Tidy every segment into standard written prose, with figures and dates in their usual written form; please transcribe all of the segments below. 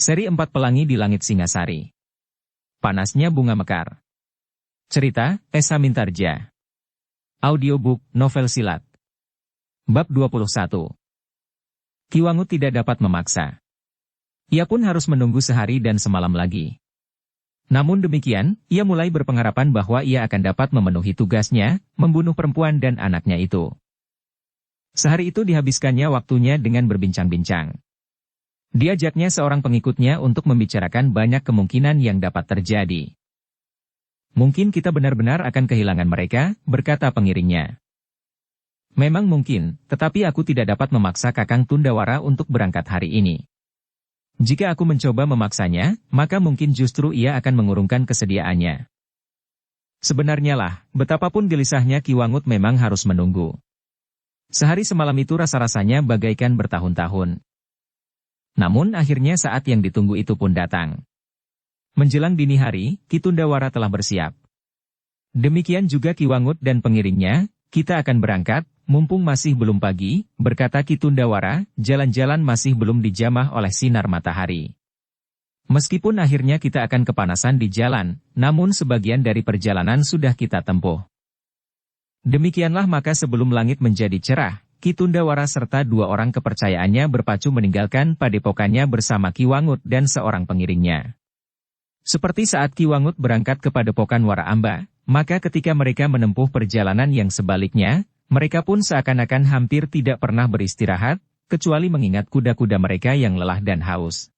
Seri 4 Pelangi di Langit Singasari. Panasnya Bunga Mekar. Cerita, Esa Mintarja. Audiobook, novel silat. Bab 21. Kiwangut tidak dapat memaksa. Ia pun harus menunggu sehari dan semalam lagi. Namun demikian, ia mulai berpengharapan bahwa ia akan dapat memenuhi tugasnya, membunuh perempuan dan anaknya itu. Sehari itu dihabiskannya waktunya dengan berbincang-bincang. Diajaknya seorang pengikutnya untuk membicarakan banyak kemungkinan yang dapat terjadi. Mungkin kita benar-benar akan kehilangan mereka, berkata pengiringnya. Memang mungkin, tetapi aku tidak dapat memaksa Kakang Tundawara untuk berangkat hari ini. Jika aku mencoba memaksanya, maka mungkin justru ia akan mengurungkan kesediaannya. Sebenarnya lah, betapapun gelisahnya Kiwangut memang harus menunggu. Sehari semalam itu rasa-rasanya bagaikan bertahun-tahun. Namun akhirnya saat yang ditunggu itu pun datang. Menjelang dini hari, Ki Tundawara telah bersiap. Demikian juga Kiwangut dan pengiringnya, kita akan berangkat, mumpung masih belum pagi, berkata Ki Tundawara, jalan-jalan masih belum dijamah oleh sinar matahari. Meskipun akhirnya kita akan kepanasan di jalan, namun sebagian dari perjalanan sudah kita tempuh. Demikianlah maka sebelum langit menjadi cerah, Ki Tundawara serta dua orang kepercayaannya berpacu meninggalkan padepokannya bersama Kiwangut dan seorang pengiringnya. Seperti saat Kiwangut berangkat ke padepokan Waraamba, maka ketika mereka menempuh perjalanan yang sebaliknya, mereka pun seakan-akan hampir tidak pernah beristirahat, kecuali mengingat kuda-kuda mereka yang lelah dan haus.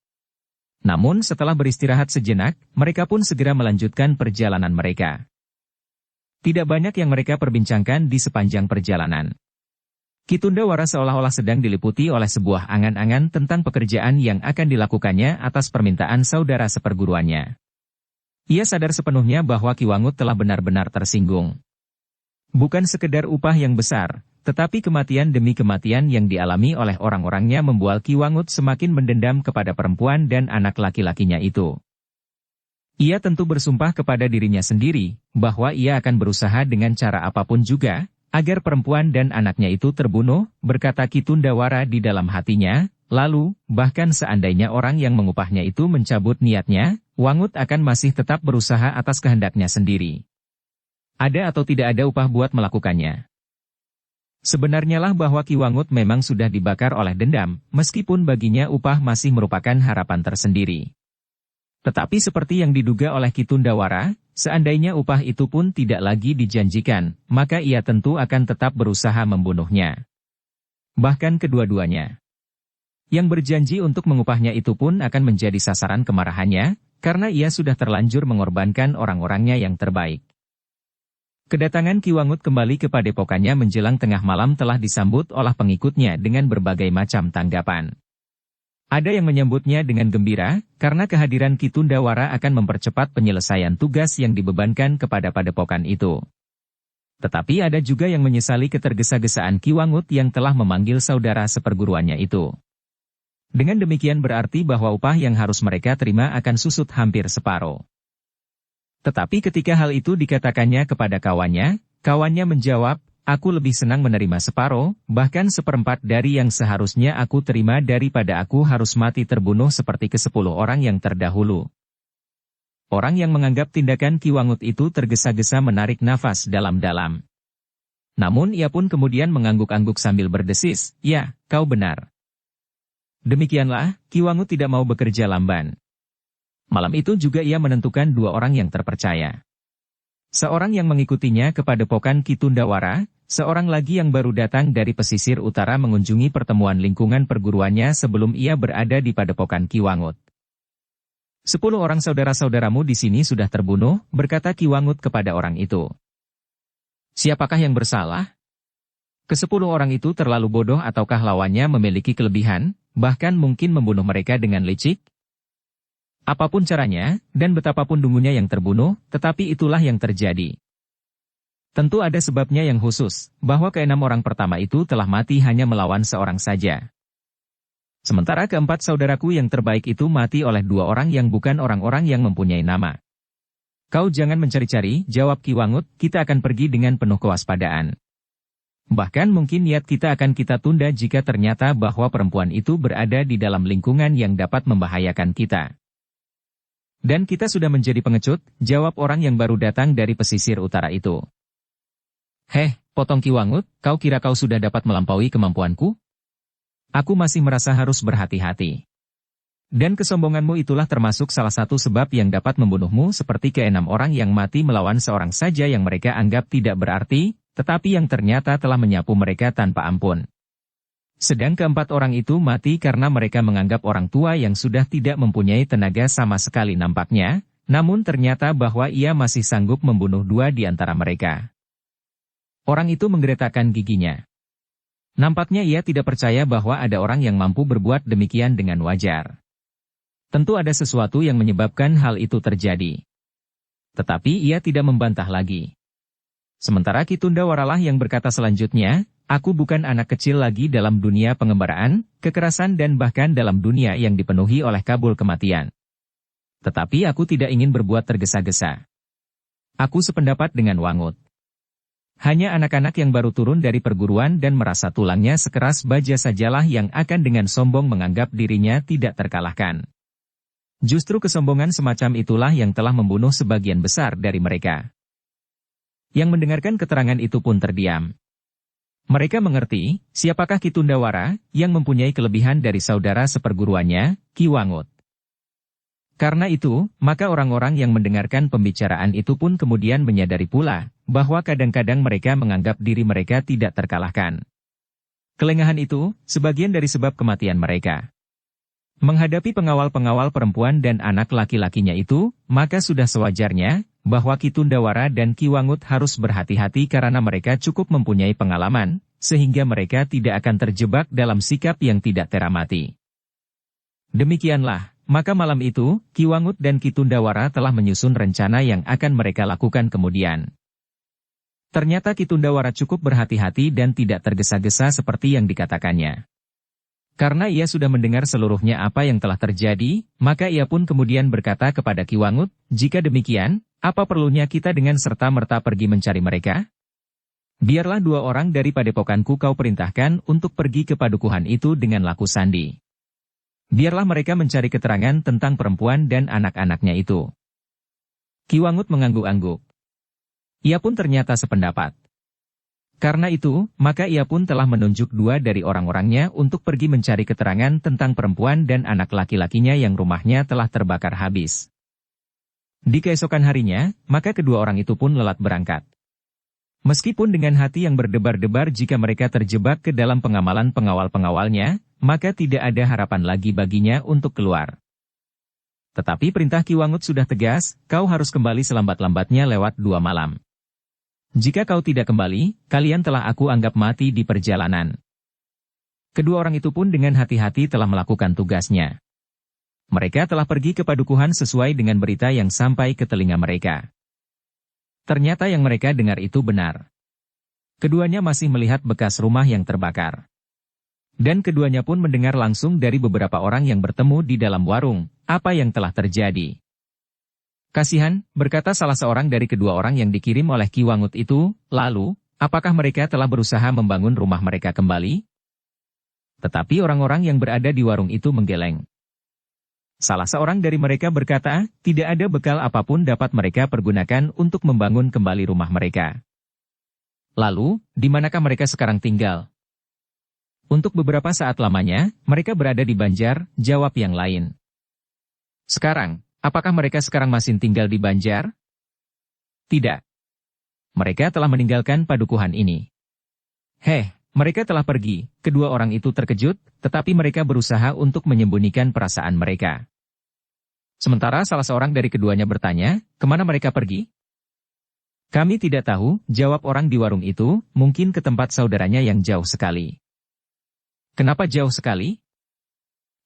Namun setelah beristirahat sejenak, mereka pun segera melanjutkan perjalanan mereka. Tidak banyak yang mereka perbincangkan di sepanjang perjalanan. Ki Tundawara seolah-olah sedang diliputi oleh sebuah angan-angan tentang pekerjaan yang akan dilakukannya atas permintaan saudara seperguruannya. Ia sadar sepenuhnya bahwa Kiwangut telah benar-benar tersinggung. Bukan sekedar upah yang besar, tetapi kematian demi kematian yang dialami oleh orang-orangnya membuat Kiwangut semakin mendendam kepada perempuan dan anak laki-lakinya itu. Ia tentu bersumpah kepada dirinya sendiri, bahwa ia akan berusaha dengan cara apapun juga, agar perempuan dan anaknya itu terbunuh, berkata Ki Tundawara di dalam hatinya, lalu, bahkan seandainya orang yang mengupahnya itu mencabut niatnya, Wangut akan masih tetap berusaha atas kehendaknya sendiri. Ada atau tidak ada upah buat melakukannya. Sebenarnya lah bahwa Kiwangut memang sudah dibakar oleh dendam, meskipun baginya upah masih merupakan harapan tersendiri. Tetapi seperti yang diduga oleh Ki Tundawara, seandainya upah itu pun tidak lagi dijanjikan, maka ia tentu akan tetap berusaha membunuhnya. Bahkan kedua-duanya. Yang berjanji untuk mengupahnya itu pun akan menjadi sasaran kemarahannya, karena ia sudah terlanjur mengorbankan orang-orangnya yang terbaik. Kedatangan Kiwangut kembali ke padepokannya menjelang tengah malam telah disambut oleh pengikutnya dengan berbagai macam tanggapan. Ada yang menyambutnya dengan gembira, karena kehadiran Ki Tundawara akan mempercepat penyelesaian tugas yang dibebankan kepada padepokan itu. Tetapi ada juga yang menyesali ketergesa-gesaan Kiwangut yang telah memanggil saudara seperguruannya itu. Dengan demikian berarti bahwa upah yang harus mereka terima akan susut hampir separuh. Tetapi ketika hal itu dikatakannya kepada kawannya menjawab, aku lebih senang menerima separuh, bahkan seperempat dari yang seharusnya aku terima daripada aku harus mati terbunuh seperti ke-10 orang yang terdahulu. Orang yang menganggap tindakan Kiwangut itu tergesa-gesa menarik nafas dalam-dalam. Namun ia pun kemudian mengangguk-angguk sambil berdesis, ya, kau benar. Demikianlah, Kiwangut tidak mau bekerja lamban. Malam itu juga ia menentukan dua orang yang terpercaya. Seorang yang mengikutinya ke padepokan Ki Tundawara, seorang lagi yang baru datang dari pesisir utara mengunjungi pertemuan lingkungan perguruannya sebelum ia berada di padepokan Kiwangut. 10 orang saudara-saudaramu di sini sudah terbunuh, berkata Kiwangut kepada orang itu. Siapakah yang bersalah? Ke-10 orang itu terlalu bodoh ataukah lawannya memiliki kelebihan, bahkan mungkin membunuh mereka dengan licik? Apapun caranya, dan betapapun dungunya yang terbunuh, tetapi itulah yang terjadi. Tentu ada sebabnya yang khusus, bahwa ke-6 orang pertama itu telah mati hanya melawan seorang saja. Sementara ke-4 saudaraku yang terbaik itu mati oleh 2 orang yang bukan orang-orang yang mempunyai nama. Kau jangan mencari-cari, jawab Kiwangut, kita akan pergi dengan penuh kewaspadaan. Bahkan mungkin niat kita akan kita tunda jika ternyata bahwa perempuan itu berada di dalam lingkungan yang dapat membahayakan kita. Dan kita sudah menjadi pengecut, jawab orang yang baru datang dari pesisir utara itu. Heh, potong Kiwangut, kau kira kau sudah dapat melampaui kemampuanku? Aku masih merasa harus berhati-hati. Dan kesombonganmu itulah termasuk salah satu sebab yang dapat membunuhmu seperti ke-6 orang yang mati melawan seorang saja yang mereka anggap tidak berarti, tetapi yang ternyata telah menyapu mereka tanpa ampun. Sedang ke-4 orang itu mati karena mereka menganggap orang tua yang sudah tidak mempunyai tenaga sama sekali nampaknya, namun ternyata bahwa ia masih sanggup membunuh 2 di antara mereka. Orang itu menggeretakkan giginya. Nampaknya ia tidak percaya bahwa ada orang yang mampu berbuat demikian dengan wajar. Tentu ada sesuatu yang menyebabkan hal itu terjadi. Tetapi ia tidak membantah lagi. Sementara Ki Tundawaralah yang berkata selanjutnya, aku bukan anak kecil lagi dalam dunia pengembaraan, kekerasan dan bahkan dalam dunia yang dipenuhi oleh kabul kematian. Tetapi aku tidak ingin berbuat tergesa-gesa. Aku sependapat dengan Wangut. Hanya anak-anak yang baru turun dari perguruan dan merasa tulangnya sekeras baja sajalah yang akan dengan sombong menganggap dirinya tidak terkalahkan. Justru kesombongan semacam itulah yang telah membunuh sebagian besar dari mereka. Yang mendengarkan keterangan itu pun terdiam. Mereka mengerti, siapakah Ki Tundawara, yang mempunyai kelebihan dari saudara seperguruannya, Ki Wangut. Karena itu, maka orang-orang yang mendengarkan pembicaraan itu pun kemudian menyadari pula, bahwa kadang-kadang mereka menganggap diri mereka tidak terkalahkan. Kelengahan itu, sebagian dari sebab kematian mereka. Menghadapi pengawal-pengawal perempuan dan anak laki-lakinya itu, maka sudah sewajarnya, bahwa Ki Tundawara dan Ki Wangut harus berhati-hati karena mereka cukup mempunyai pengalaman, sehingga mereka tidak akan terjebak dalam sikap yang tidak teramati. Demikianlah, maka malam itu, Ki Wangut dan Ki Tundawara telah menyusun rencana yang akan mereka lakukan kemudian. Ternyata Ki Tundawara cukup berhati-hati dan tidak tergesa-gesa seperti yang dikatakannya. Karena ia sudah mendengar seluruhnya apa yang telah terjadi, maka ia pun kemudian berkata kepada Ki Wangut, jika demikian, apa perlunya kita dengan serta-merta pergi mencari mereka? Biarlah 2 orang dari padepokanku kau perintahkan untuk pergi ke padukuhan itu dengan laku sandi. Biarlah mereka mencari keterangan tentang perempuan dan anak-anaknya itu. Ki Wangut mengangguk-angguk. Ia pun ternyata sependapat. Karena itu, maka ia pun telah menunjuk 2 dari orang-orangnya untuk pergi mencari keterangan tentang perempuan dan anak laki-lakinya yang rumahnya telah terbakar habis. Di keesokan harinya, maka kedua orang itu pun lelat berangkat. Meskipun dengan hati yang berdebar-debar jika mereka terjebak ke dalam pengamalan pengawal-pengawalnya, maka tidak ada harapan lagi baginya untuk keluar. Tetapi perintah Ki Wangut sudah tegas, kau harus kembali selambat-lambatnya lewat 2 malam. Jika kau tidak kembali, kalian telah aku anggap mati di perjalanan. Kedua orang itu pun dengan hati-hati telah melakukan tugasnya. Mereka telah pergi ke padukuhan sesuai dengan berita yang sampai ke telinga mereka. Ternyata yang mereka dengar itu benar. Keduanya masih melihat bekas rumah yang terbakar. Dan keduanya pun mendengar langsung dari beberapa orang yang bertemu di dalam warung, apa yang telah terjadi. Kasihan, berkata salah seorang dari kedua orang yang dikirim oleh Ki Wangut itu, lalu, apakah mereka telah berusaha membangun rumah mereka kembali? Tetapi orang-orang yang berada di warung itu menggeleng. Salah seorang dari mereka berkata, tidak ada bekal apapun dapat mereka pergunakan untuk membangun kembali rumah mereka. Lalu, di manakah mereka sekarang tinggal? Untuk beberapa saat lamanya, mereka berada di Banjar, jawab yang lain. Sekarang, apakah mereka sekarang masih tinggal di Banjar? Tidak. Mereka telah meninggalkan padukuhan ini. Heh, mereka telah pergi. Kedua orang itu terkejut, tetapi mereka berusaha untuk menyembunyikan perasaan mereka. Sementara salah seorang dari keduanya bertanya, kemana mereka pergi? Kami tidak tahu, jawab orang di warung itu, mungkin ke tempat saudaranya yang jauh sekali. Kenapa jauh sekali?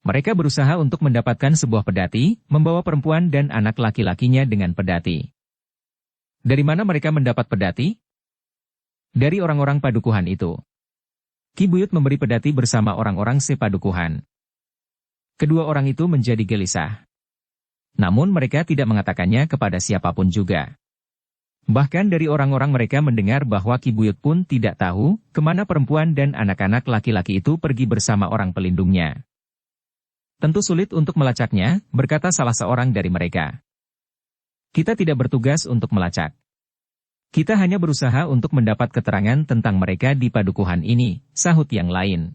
Mereka berusaha untuk mendapatkan sebuah pedati, membawa perempuan dan anak laki-lakinya dengan pedati. Dari mana mereka mendapat pedati? Dari orang-orang padukuhan itu. Ki Buyut memberi pedati bersama orang-orang sepadukuhan. Kedua orang itu menjadi gelisah. Namun mereka tidak mengatakannya kepada siapapun juga. Bahkan dari orang-orang mereka mendengar bahwa Ki Buyut pun tidak tahu kemana perempuan dan anak-anak laki-laki itu pergi bersama orang pelindungnya. Tentu sulit untuk melacaknya, berkata salah seorang dari mereka. Kita tidak bertugas untuk melacak. Kita hanya berusaha untuk mendapat keterangan tentang mereka di padukuhan ini, sahut yang lain.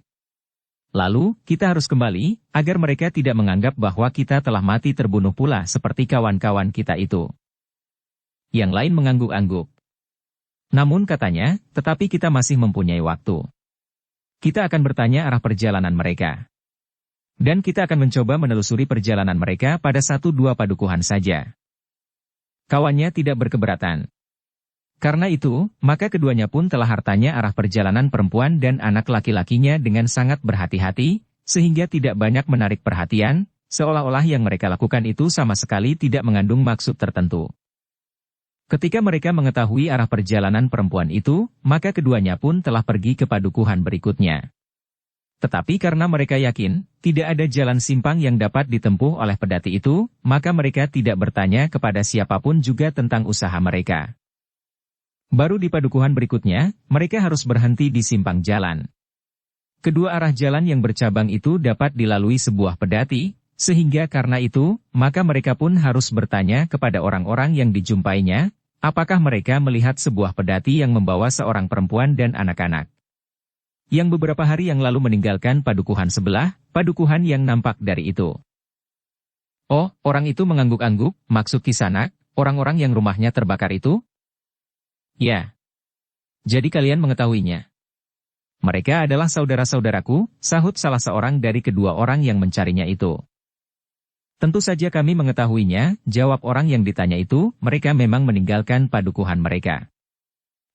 Lalu, kita harus kembali, agar mereka tidak menganggap bahwa kita telah mati terbunuh pula seperti kawan-kawan kita itu. Yang lain mengangguk-angguk. Namun katanya, tetapi kita masih mempunyai waktu. Kita akan bertanya arah perjalanan mereka. Dan kita akan mencoba menelusuri perjalanan mereka pada 1-2 padukuhan saja. Kawannya tidak berkeberatan. Karena itu, maka keduanya pun telah hartanya arah perjalanan perempuan dan anak laki-lakinya dengan sangat berhati-hati, sehingga tidak banyak menarik perhatian, seolah-olah yang mereka lakukan itu sama sekali tidak mengandung maksud tertentu. Ketika mereka mengetahui arah perjalanan perempuan itu, maka keduanya pun telah pergi ke padukuhan berikutnya. Tetapi karena mereka yakin, tidak ada jalan simpang yang dapat ditempuh oleh pedati itu, maka mereka tidak bertanya kepada siapapun juga tentang usaha mereka. Baru di padukuhan berikutnya, mereka harus berhenti di simpang jalan. Kedua arah jalan yang bercabang itu dapat dilalui sebuah pedati, sehingga karena itu, maka mereka pun harus bertanya kepada orang-orang yang dijumpainya, apakah mereka melihat sebuah pedati yang membawa seorang perempuan dan anak-anak. Yang beberapa hari yang lalu meninggalkan padukuhan sebelah, padukuhan yang nampak dari itu. Oh, orang itu mengangguk-angguk, maksud Kisanak, orang-orang yang rumahnya terbakar itu? Ya. Jadi kalian mengetahuinya. Mereka adalah saudara-saudaraku, sahut salah seorang dari kedua orang yang mencarinya itu. Tentu saja kami mengetahuinya, jawab orang yang ditanya itu, mereka memang meninggalkan padukuhan mereka.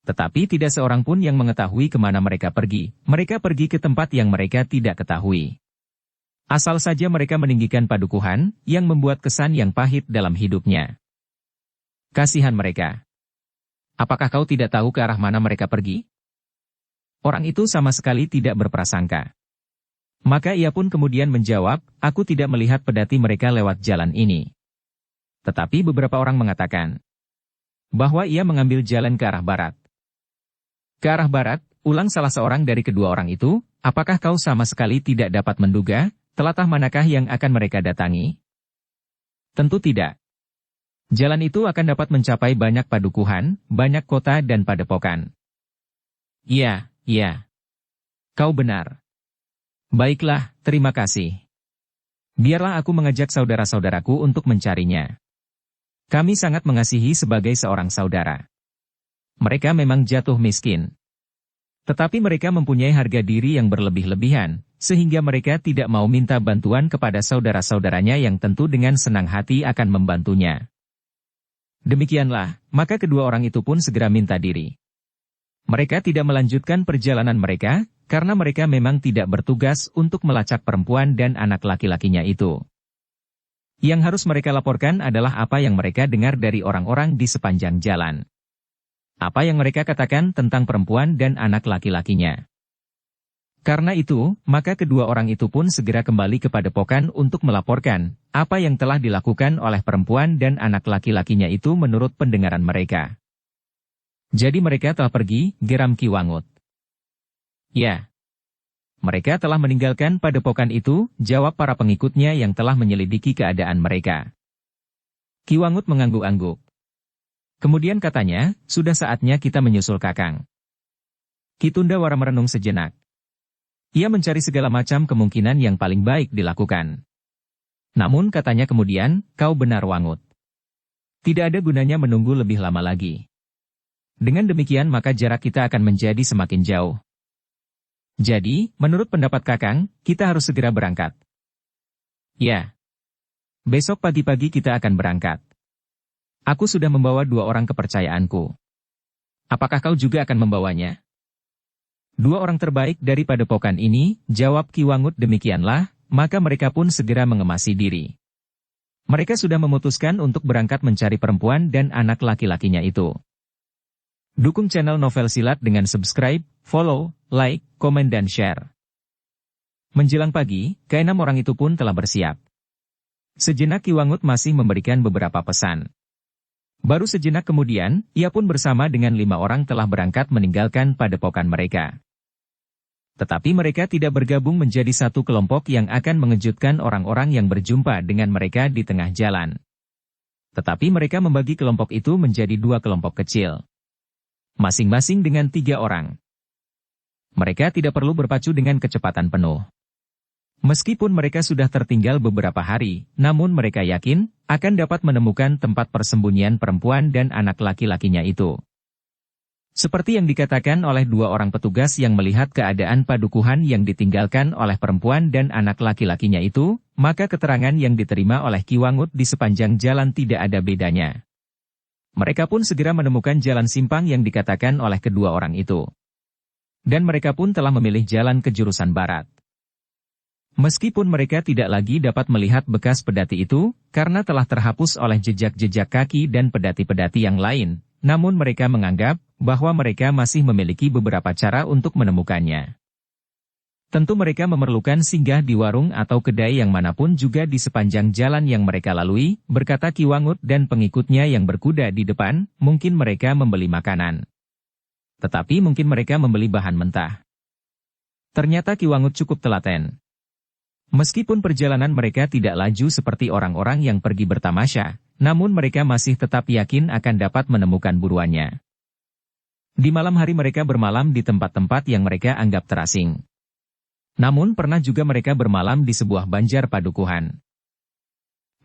Tetapi tidak seorang pun yang mengetahui kemana mereka pergi ke tempat yang mereka tidak ketahui. Asal saja mereka meninggikan padukuhan, yang membuat kesan yang pahit dalam hidupnya. Kasihan mereka. Apakah kau tidak tahu ke arah mana mereka pergi? Orang itu sama sekali tidak berprasangka. Maka ia pun kemudian menjawab, aku tidak melihat pedati mereka lewat jalan ini. Tetapi beberapa orang mengatakan bahwa ia mengambil jalan ke arah barat. Ke arah barat, ulang salah seorang dari kedua orang itu, apakah kau sama sekali tidak dapat menduga, telatah manakah yang akan mereka datangi? Tentu tidak. Jalan itu akan dapat mencapai banyak padukuhan, banyak kota dan padepokan. Iya, iya. Kau benar. Baiklah, terima kasih. Biarlah aku mengajak saudara-saudaraku untuk mencarinya. Kami sangat mengasihi sebagai seorang saudara. Mereka memang jatuh miskin. Tetapi mereka mempunyai harga diri yang berlebih-lebihan, sehingga mereka tidak mau minta bantuan kepada saudara-saudaranya yang tentu dengan senang hati akan membantunya. Demikianlah, maka kedua orang itu pun segera minta diri. Mereka tidak melanjutkan perjalanan mereka, karena mereka memang tidak bertugas untuk melacak perempuan dan anak laki-lakinya itu. Yang harus mereka laporkan adalah apa yang mereka dengar dari orang-orang di sepanjang jalan. Apa yang mereka katakan tentang perempuan dan anak laki-lakinya. Karena itu, maka kedua orang itu pun segera kembali ke padepokan untuk melaporkan apa yang telah dilakukan oleh perempuan dan anak laki-lakinya itu menurut pendengaran mereka. Jadi mereka telah pergi, geram Ki Wangut. Ya. Mereka telah meninggalkan padepokan itu, jawab para pengikutnya yang telah menyelidiki keadaan mereka. Ki Wangut mengangguk-angguk. Kemudian katanya, sudah saatnya kita menyusul Kakang. Ki Tundawara merenung sejenak. Ia mencari segala macam kemungkinan yang paling baik dilakukan. Namun katanya kemudian, kau benar Wangut. Tidak ada gunanya menunggu lebih lama lagi. Dengan demikian maka jarak kita akan menjadi semakin jauh. Jadi, menurut pendapat Kakang, kita harus segera berangkat. Ya. Besok pagi-pagi kita akan berangkat. Aku sudah membawa 2 orang kepercayaanku. Apakah kau juga akan membawanya? 2 orang terbaik dari padepokan ini, jawab Ki Wangut demikianlah, maka mereka pun segera mengemasi diri. Mereka sudah memutuskan untuk berangkat mencari perempuan dan anak laki-lakinya itu. Dukung channel Novel Silat dengan subscribe, follow, like, komen dan share. Menjelang pagi, ke-6 orang itu pun telah bersiap. Sejenak Ki Wangut masih memberikan beberapa pesan. Baru sejenak kemudian, ia pun bersama dengan 5 orang telah berangkat meninggalkan padepokan mereka. Tetapi mereka tidak bergabung menjadi satu kelompok yang akan mengejutkan orang-orang yang berjumpa dengan mereka di tengah jalan. Tetapi mereka membagi kelompok itu menjadi 2 kelompok kecil. Masing-masing dengan 3 orang. Mereka tidak perlu berpacu dengan kecepatan penuh. Meskipun mereka sudah tertinggal beberapa hari, namun mereka yakin akan dapat menemukan tempat persembunyian perempuan dan anak laki-lakinya itu. Seperti yang dikatakan oleh 2 orang petugas yang melihat keadaan padukuhan yang ditinggalkan oleh perempuan dan anak laki-lakinya itu, maka keterangan yang diterima oleh Ki Wangut di sepanjang jalan tidak ada bedanya. Mereka pun segera menemukan jalan simpang yang dikatakan oleh kedua orang itu. Dan mereka pun telah memilih jalan ke jurusan barat. Meskipun mereka tidak lagi dapat melihat bekas pedati itu, karena telah terhapus oleh jejak-jejak kaki dan pedati-pedati yang lain, namun mereka menganggap bahwa mereka masih memiliki beberapa cara untuk menemukannya. Tentu mereka memerlukan singgah di warung atau kedai yang manapun juga di sepanjang jalan yang mereka lalui, berkata Ki Wangut dan pengikutnya yang berkuda di depan, mungkin mereka membeli makanan. Tetapi mungkin mereka membeli bahan mentah. Ternyata Ki Wangut cukup telaten. Meskipun perjalanan mereka tidak laju seperti orang-orang yang pergi bertamasya, namun mereka masih tetap yakin akan dapat menemukan buruannya. Di malam hari mereka bermalam di tempat-tempat yang mereka anggap terasing. Namun pernah juga mereka bermalam di sebuah banjar padukuhan.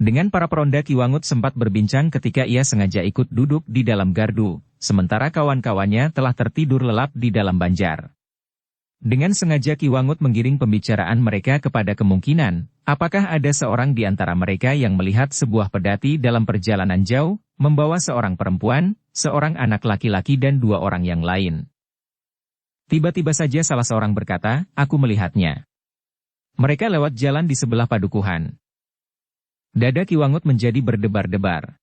Dengan para peronda Ki Wangut sempat berbincang ketika ia sengaja ikut duduk di dalam gardu, sementara kawan-kawannya telah tertidur lelap di dalam banjar. Dengan sengaja Ki Wangut menggiring pembicaraan mereka kepada kemungkinan, apakah ada seorang di antara mereka yang melihat sebuah pedati dalam perjalanan jauh, membawa seorang perempuan, seorang anak laki-laki dan 2 orang yang lain. Tiba-tiba saja salah seorang berkata, aku melihatnya. Mereka lewat jalan di sebelah padukuhan. Dada Ki Wangut menjadi berdebar-debar.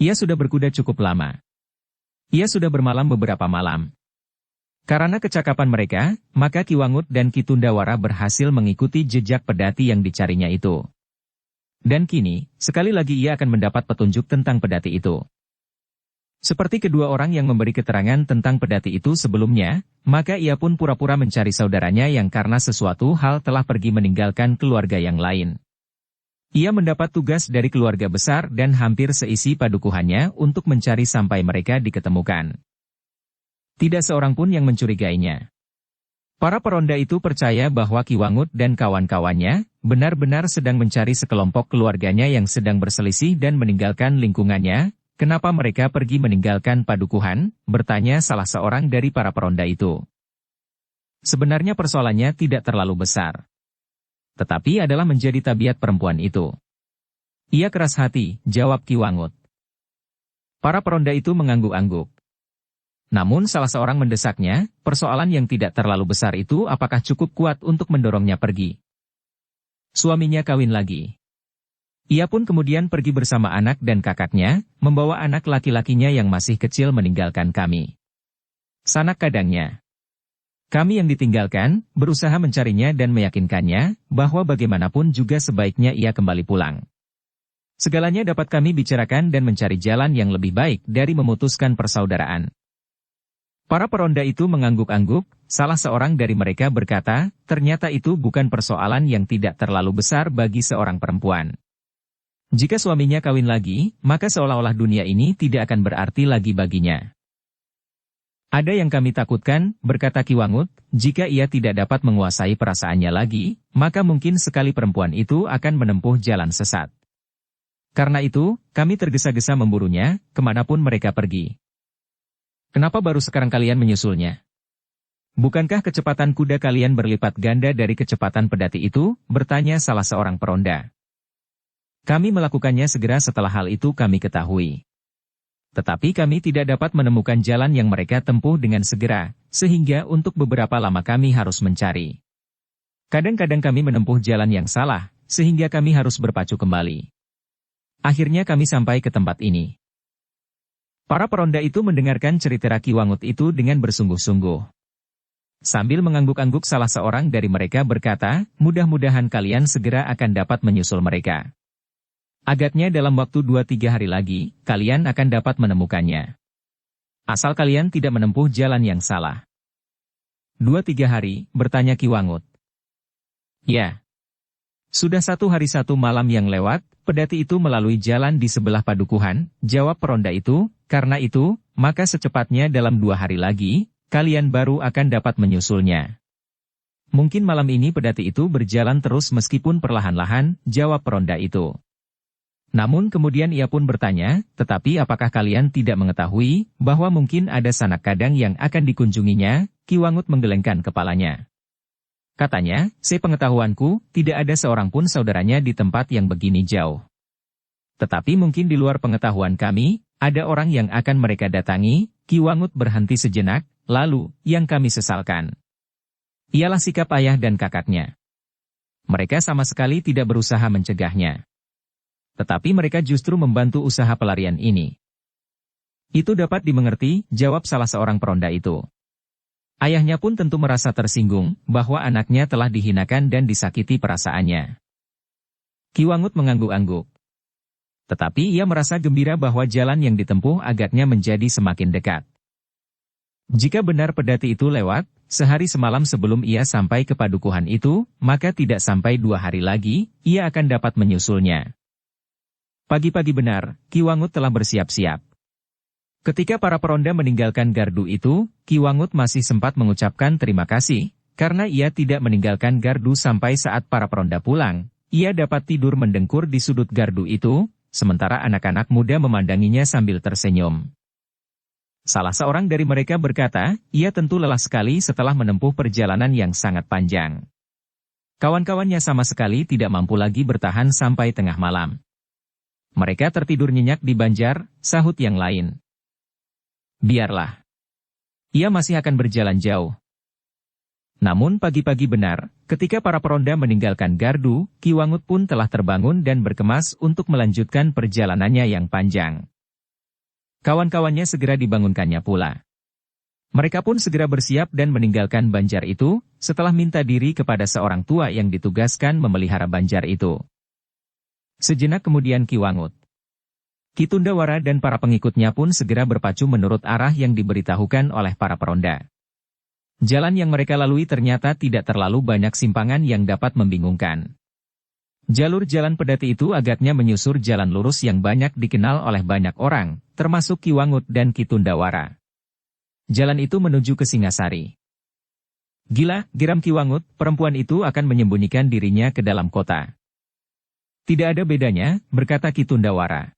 Ia sudah berkuda cukup lama. Ia sudah bermalam beberapa malam. Karena kecakapan mereka, maka Ki Wangut dan Ki Tundawara berhasil mengikuti jejak pedati yang dicarinya itu. Dan kini, sekali lagi ia akan mendapat petunjuk tentang pedati itu. Seperti kedua orang yang memberi keterangan tentang pedati itu sebelumnya, maka ia pun pura-pura mencari saudaranya yang karena sesuatu hal telah pergi meninggalkan keluarga yang lain. Ia mendapat tugas dari keluarga besar dan hampir seisi padukuhannya untuk mencari sampai mereka diketemukan. Tidak seorang pun yang mencurigainya. Para peronda itu percaya bahwa Ki Wangut dan kawan-kawannya benar-benar sedang mencari sekelompok keluarganya yang sedang berselisih dan meninggalkan lingkungannya. Kenapa mereka pergi meninggalkan padukuhan? Bertanya salah seorang dari para peronda itu. Sebenarnya persoalannya tidak terlalu besar. Tetapi adalah menjadi tabiat perempuan itu. Ia keras hati, jawab Ki Wangut. Para peronda itu mengangguk-angguk. Namun salah seorang mendesaknya, persoalan yang tidak terlalu besar itu apakah cukup kuat untuk mendorongnya pergi. Suaminya kawin lagi. Ia pun kemudian pergi bersama anak dan kakaknya, membawa anak laki-lakinya yang masih kecil meninggalkan kami. Sanak kadangnya. Kami yang ditinggalkan, berusaha mencarinya dan meyakinkannya, bahwa bagaimanapun juga sebaiknya ia kembali pulang. Segalanya dapat kami bicarakan dan mencari jalan yang lebih baik dari memutuskan persaudaraan. Para peronda itu mengangguk-angguk, salah seorang dari mereka berkata, ternyata itu bukan persoalan yang tidak terlalu besar bagi seorang perempuan. Jika suaminya kawin lagi, maka seolah-olah dunia ini tidak akan berarti lagi baginya. Ada yang kami takutkan, berkata Ki Wangut, jika ia tidak dapat menguasai perasaannya lagi, maka mungkin sekali perempuan itu akan menempuh jalan sesat. Karena itu, kami tergesa-gesa memburunya, kemanapun mereka pergi. Kenapa baru sekarang kalian menyusulnya? Bukankah kecepatan kuda kalian berlipat ganda dari kecepatan pedati itu? Bertanya salah seorang peronda. Kami melakukannya segera setelah hal itu kami ketahui. Tetapi kami tidak dapat menemukan jalan yang mereka tempuh dengan segera, sehingga untuk beberapa lama kami harus mencari. Kadang-kadang kami menempuh jalan yang salah, sehingga kami harus berpacu kembali. Akhirnya kami sampai ke tempat ini. Para peronda itu mendengarkan cerita Ki Wangut itu dengan bersungguh-sungguh. Sambil mengangguk-angguk salah seorang dari mereka berkata, mudah-mudahan kalian segera akan dapat menyusul mereka. Agaknya dalam waktu 2-3 hari lagi, kalian akan dapat menemukannya. Asal kalian tidak menempuh jalan yang salah. 2-3 hari, bertanya Ki Wangut. Ya. Sudah 1 hari 1 malam yang lewat, pedati itu melalui jalan di sebelah padukuhan, jawab peronda itu, karena itu, maka secepatnya dalam 2 hari lagi, kalian baru akan dapat menyusulnya. Mungkin malam ini pedati itu berjalan terus meskipun perlahan-lahan, jawab peronda itu. Namun kemudian ia pun bertanya, tetapi apakah kalian tidak mengetahui, bahwa mungkin ada sanak kadang yang akan dikunjunginya? Ki Wangut menggelengkan kepalanya. Katanya, sepengetahuanku, tidak ada seorang pun saudaranya di tempat yang begini jauh. Tetapi mungkin di luar pengetahuan kami, ada orang yang akan mereka datangi. Ki Wangut berhenti sejenak, lalu, yang kami sesalkan ialah sikap ayah dan kakaknya. Mereka sama sekali tidak berusaha mencegahnya. Tetapi mereka justru membantu usaha pelarian ini. Itu dapat dimengerti, jawab salah seorang peronda itu. Ayahnya pun tentu merasa tersinggung, bahwa anaknya telah dihinakan dan disakiti perasaannya. Ki Wangut mengangguk-angguk. Tetapi ia merasa gembira bahwa jalan yang ditempuh agaknya menjadi semakin dekat. Jika benar pedati itu lewat, sehari semalam sebelum ia sampai ke padukuhan itu, maka tidak sampai 2 hari lagi, ia akan dapat menyusulnya. Pagi-pagi benar, Ki Wangut telah bersiap-siap. Ketika para peronda meninggalkan gardu itu, Ki Wangut masih sempat mengucapkan terima kasih, karena ia tidak meninggalkan gardu sampai saat para peronda pulang. Ia dapat tidur mendengkur di sudut gardu itu, sementara anak-anak muda memandanginya sambil tersenyum. Salah seorang dari mereka berkata, ia tentu lelah sekali setelah menempuh perjalanan yang sangat panjang. Kawan-kawannya sama sekali tidak mampu lagi bertahan sampai tengah malam. Mereka tertidur nyenyak di banjar, sahut yang lain. Biarlah. Ia masih akan berjalan jauh. Namun pagi-pagi benar, ketika para peronda meninggalkan gardu, Ki Wangut pun telah terbangun dan berkemas untuk melanjutkan perjalanannya yang panjang. Kawan-kawannya segera dibangunkannya pula. Mereka pun segera bersiap dan meninggalkan banjar itu, setelah minta diri kepada seorang tua yang ditugaskan memelihara banjar itu. Sejenak kemudian Ki Wangut, Ki Tundawara dan para pengikutnya pun segera berpacu menurut arah yang diberitahukan oleh para peronda. Jalan yang mereka lalui ternyata tidak terlalu banyak simpangan yang dapat membingungkan. Jalur jalan pedati itu agaknya menyusur jalan lurus yang banyak dikenal oleh banyak orang, termasuk Ki Wangut dan Ki Tundawara. Jalan itu menuju ke Singasari. Gila, geram Ki Wangut, perempuan itu akan menyembunyikan dirinya ke dalam kota. Tidak ada bedanya, berkata Ki Tundawara.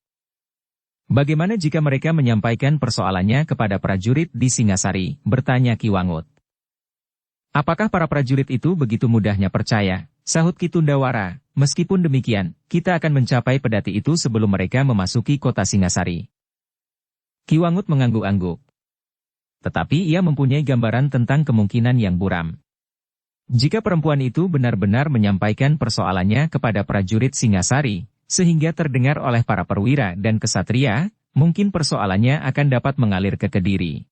Bagaimana jika mereka menyampaikan persoalannya kepada prajurit di Singasari, bertanya Ki Wangut. Apakah para prajurit itu begitu mudahnya percaya, sahut Ki Tundawara, meskipun demikian, kita akan mencapai pedati itu sebelum mereka memasuki kota Singasari. Ki Wangut mengangguk-angguk. Tetapi ia mempunyai gambaran tentang kemungkinan yang buram. Jika perempuan itu benar-benar menyampaikan persoalannya kepada prajurit Singasari, sehingga terdengar oleh para perwira dan kesatria, mungkin persoalannya akan dapat mengalir ke Kediri.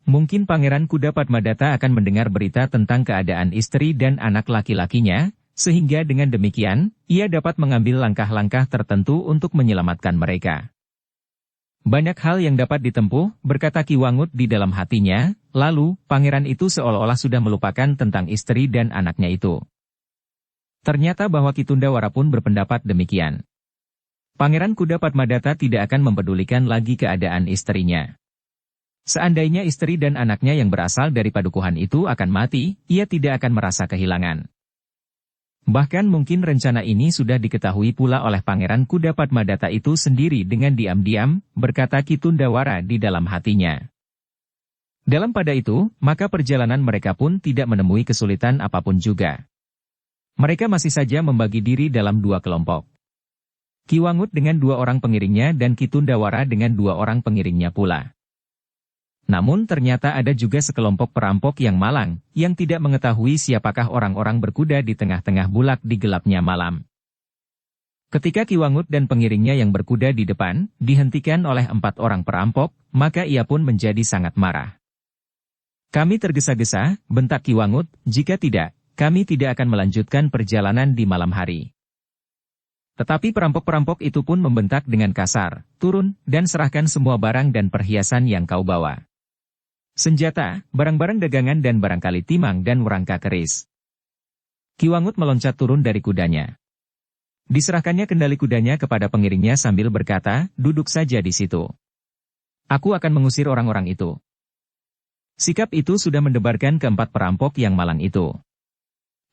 Mungkin Pangeran Kuda Padmadata akan mendengar berita tentang keadaan istri dan anak laki-lakinya, sehingga dengan demikian, ia dapat mengambil langkah-langkah tertentu untuk menyelamatkan mereka. Banyak hal yang dapat ditempuh, berkata Ki Wangut di dalam hatinya, lalu, pangeran itu seolah-olah sudah melupakan tentang istri dan anaknya itu. Ternyata bahwa Ki Tundawara pun berpendapat demikian. Pangeran Kuda Padmadata tidak akan mempedulikan lagi keadaan istrinya. Seandainya istri dan anaknya yang berasal dari padukuhan itu akan mati, ia tidak akan merasa kehilangan. Bahkan mungkin rencana ini sudah diketahui pula oleh Pangeran Kuda Padmadata itu sendiri dengan diam-diam, berkata Ki Tundawara di dalam hatinya. Dalam pada itu, maka perjalanan mereka pun tidak menemui kesulitan apapun juga. Mereka masih saja membagi diri dalam 2 kelompok. Ki Wangut dengan 2 orang pengiringnya dan Ki Tundawara dengan 2 orang pengiringnya pula. Namun ternyata ada juga sekelompok perampok yang malang, yang tidak mengetahui siapakah orang-orang berkuda di tengah-tengah bulak di gelapnya malam. Ketika Ki Wangut dan pengiringnya yang berkuda di depan, dihentikan oleh 4 orang perampok, maka ia pun menjadi sangat marah. Kami tergesa-gesa, bentak Ki Wangut, jika tidak, kami tidak akan melanjutkan perjalanan di malam hari. Tetapi perampok-perampok itu pun membentak dengan kasar, "Turun, dan serahkan semua barang dan perhiasan yang kau bawa. Senjata, barang-barang dagangan dan barangkali timang dan werangka keris." Kiwangut meloncat turun dari kudanya. Diserahkannya kendali kudanya kepada pengiringnya sambil berkata, "Duduk saja di situ. Aku akan mengusir orang-orang itu." Sikap itu sudah mendebarkan keempat perampok yang malang itu.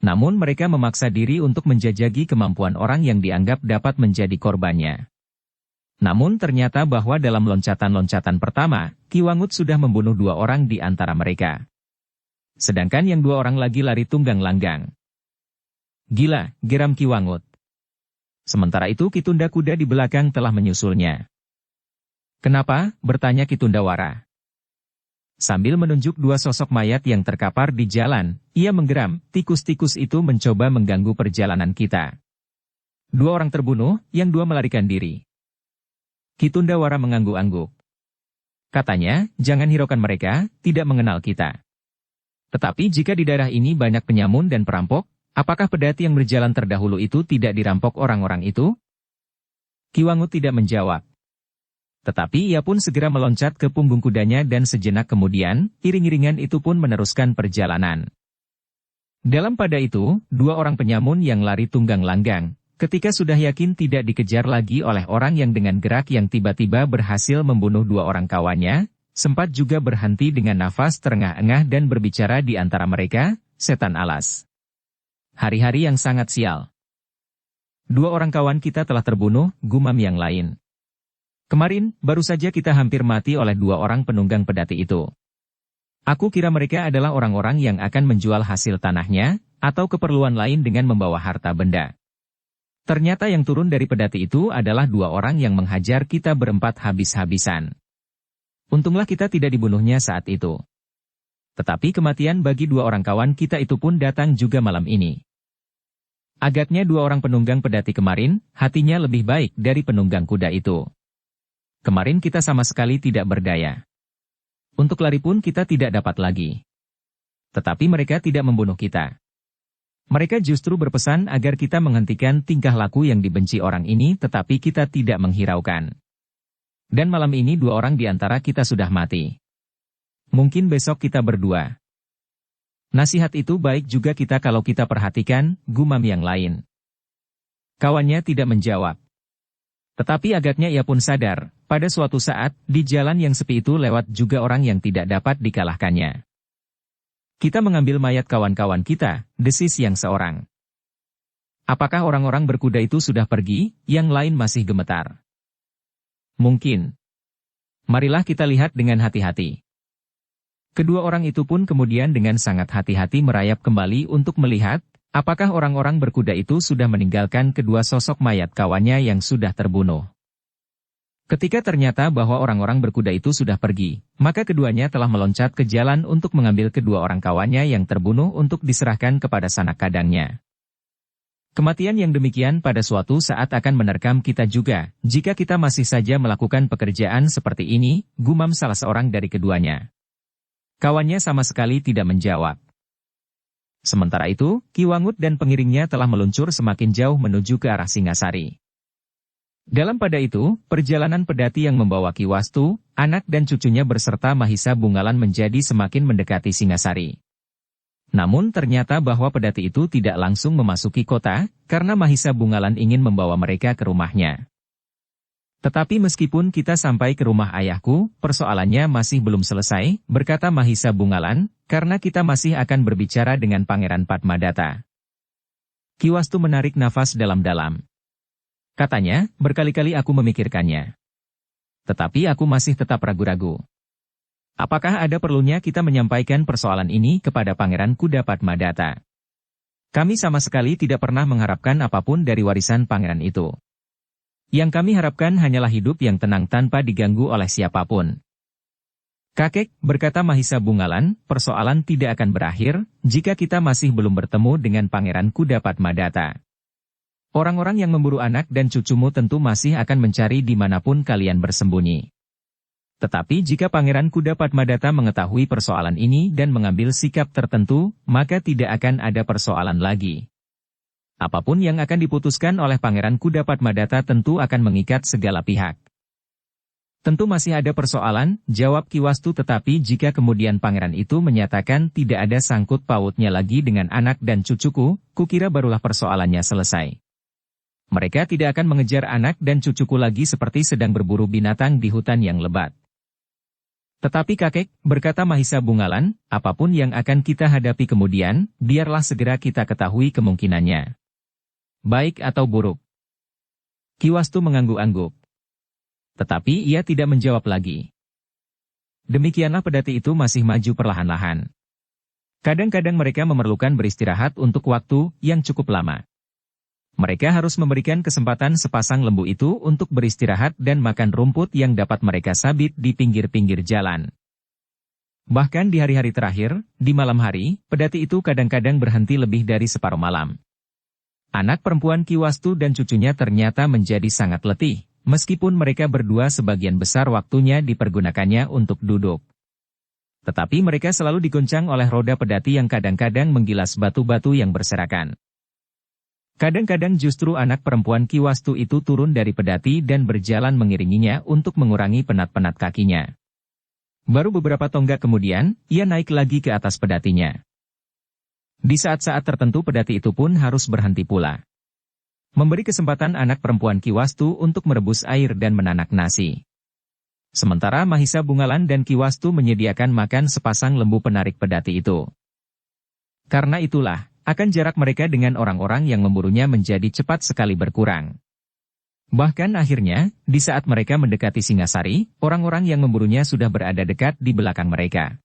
Namun mereka memaksa diri untuk menjajaki kemampuan orang yang dianggap dapat menjadi korbannya. Namun ternyata bahwa dalam loncatan-loncatan pertama, Kiwangut sudah membunuh 2 orang di antara mereka. Sedangkan yang 2 orang lagi lari tunggang langgang. "Gila," geram Kiwangut. Sementara itu Kitunda kuda di belakang telah menyusulnya. "Kenapa?" bertanya Kitundawara. Sambil menunjuk 2 sosok mayat yang terkapar di jalan, ia menggeram, "Tikus-tikus itu mencoba mengganggu perjalanan kita. 2 orang terbunuh, yang 2 melarikan diri." Kitundawara mengangguk-angguk. Katanya, "Jangan hiraukan mereka, tidak mengenal kita. Tetapi jika di daerah ini banyak penyamun dan perampok, apakah pedati yang berjalan terdahulu itu tidak dirampok orang-orang itu?" Kiwangut tidak menjawab. Tetapi ia pun segera meloncat ke punggung kudanya dan sejenak kemudian, iring-iringan itu pun meneruskan perjalanan. Dalam pada itu, 2 orang penyamun yang lari tunggang langgang, ketika sudah yakin tidak dikejar lagi oleh orang yang dengan gerak yang tiba-tiba berhasil membunuh 2 orang kawannya, sempat juga berhenti dengan nafas terengah-engah dan berbicara di antara mereka, "Setan alas. Hari-hari yang sangat sial. 2 orang kawan kita telah terbunuh," gumam yang lain. "Kemarin, baru saja kita hampir mati oleh 2 orang penunggang pedati itu. Aku kira mereka adalah orang-orang yang akan menjual hasil tanahnya, atau keperluan lain dengan membawa harta benda. Ternyata yang turun dari pedati itu adalah 2 orang yang menghajar kita berempat habis-habisan. Untunglah kita tidak dibunuhnya saat itu. Tetapi kematian bagi 2 orang kawan kita itu pun datang juga malam ini. Agaknya 2 orang penunggang pedati kemarin, hatinya lebih baik dari penunggang kuda itu. Kemarin kita sama sekali tidak berdaya. Untuk lari pun kita tidak dapat lagi. Tetapi mereka tidak membunuh kita. Mereka justru berpesan agar kita menghentikan tingkah laku yang dibenci orang ini, tetapi kita tidak menghiraukan. Dan malam ini 2 orang di antara kita sudah mati. Mungkin besok kita berdua. Nasihat itu baik juga kita kalau kita perhatikan," gumam yang lain. Kawannya tidak menjawab. Tetapi agaknya ia pun sadar, pada suatu saat, di jalan yang sepi itu lewat juga orang yang tidak dapat dikalahkannya. "Kita mengambil mayat kawan-kawan kita," desis yang seorang. "Apakah orang-orang berkuda itu sudah pergi?" Yang lain masih gemetar. "Mungkin. Marilah kita lihat dengan hati-hati." Kedua orang itu pun kemudian dengan sangat hati-hati merayap kembali untuk melihat, apakah orang-orang berkuda itu sudah meninggalkan kedua sosok mayat kawannya yang sudah terbunuh. Ketika ternyata bahwa orang-orang berkuda itu sudah pergi, maka keduanya telah meloncat ke jalan untuk mengambil kedua orang kawannya yang terbunuh untuk diserahkan kepada sanak kadangnya. Kematian yang demikian pada suatu saat akan menerkam kita juga, jika kita masih saja melakukan pekerjaan seperti ini, gumam salah seorang dari keduanya. Kawannya sama sekali tidak menjawab. Sementara itu, Kiwangut dan pengiringnya telah meluncur semakin jauh menuju ke arah Singasari. Dalam pada itu, perjalanan pedati yang membawa Ki Wastu, anak dan cucunya beserta Mahisa Bungalan menjadi semakin mendekati Singasari. Namun ternyata bahwa pedati itu tidak langsung memasuki kota, karena Mahisa Bungalan ingin membawa mereka ke rumahnya. "Tetapi meskipun kita sampai ke rumah ayahku, persoalannya masih belum selesai," berkata Mahisa Bungalan, "karena kita masih akan berbicara dengan Pangeran Padmadata." Ki Wastu menarik nafas dalam-dalam. Katanya, "Berkali-kali aku memikirkannya. Tetapi aku masih tetap ragu-ragu. Apakah ada perlunya kita menyampaikan persoalan ini kepada Pangeran Kuda Padmadata? Kami sama sekali tidak pernah mengharapkan apapun dari warisan pangeran itu. Yang kami harapkan hanyalah hidup yang tenang tanpa diganggu oleh siapapun." "Kakek," berkata Mahisa Bungalan, "persoalan tidak akan berakhir, jika kita masih belum bertemu dengan Pangeran Kuda Padmadata. Orang-orang yang memburu anak dan cucumu tentu masih akan mencari dimanapun kalian bersembunyi. Tetapi jika Pangeran Kuda Padmadata mengetahui persoalan ini dan mengambil sikap tertentu, maka tidak akan ada persoalan lagi. Apapun yang akan diputuskan oleh Pangeran Kudapadmadata tentu akan mengikat segala pihak. Tentu masih ada persoalan, jawab Ki Wastu, tetapi jika kemudian pangeran itu menyatakan tidak ada sangkut pautnya lagi dengan anak dan cucuku, kukira barulah persoalannya selesai. Mereka tidak akan mengejar anak dan cucuku lagi seperti sedang berburu binatang di hutan yang lebat. Tetapi kakek, berkata Mahisa Bungalan, apapun yang akan kita hadapi kemudian, biarlah segera kita ketahui kemungkinannya. Baik atau buruk. Ki Wastu mengangguk-angguk. Tetapi ia tidak menjawab lagi. Demikianlah pedati itu masih maju perlahan-lahan. Kadang-kadang mereka memerlukan beristirahat untuk waktu yang cukup lama. Mereka harus memberikan kesempatan sepasang lembu itu untuk beristirahat dan makan rumput yang dapat mereka sabit di pinggir-pinggir jalan. Bahkan di hari-hari terakhir, di malam hari, pedati itu kadang-kadang berhenti lebih dari separuh malam. Anak perempuan Ki Wastu dan cucunya ternyata menjadi sangat letih. Meskipun mereka berdua sebagian besar waktunya dipergunakannya untuk duduk. Tetapi mereka selalu digoncang oleh roda pedati yang kadang-kadang menggilas batu-batu yang berserakan. Kadang-kadang justru anak perempuan Ki Wastu itu turun dari pedati dan berjalan mengiringinya untuk mengurangi penat-penat kakinya. Baru beberapa tonggak kemudian, ia naik lagi ke atas pedatinya. Di saat-saat tertentu pedati itu pun harus berhenti pula. Memberi kesempatan anak perempuan Ki Wastu untuk merebus air dan menanak nasi. Sementara Mahisa Bungalan dan Ki Wastu menyediakan makan sepasang lembu penarik pedati itu. Karena itulah, akan jarak mereka dengan orang-orang yang memburunya menjadi cepat sekali berkurang. Bahkan akhirnya, di saat mereka mendekati Singasari, orang-orang yang memburunya sudah berada dekat di belakang mereka.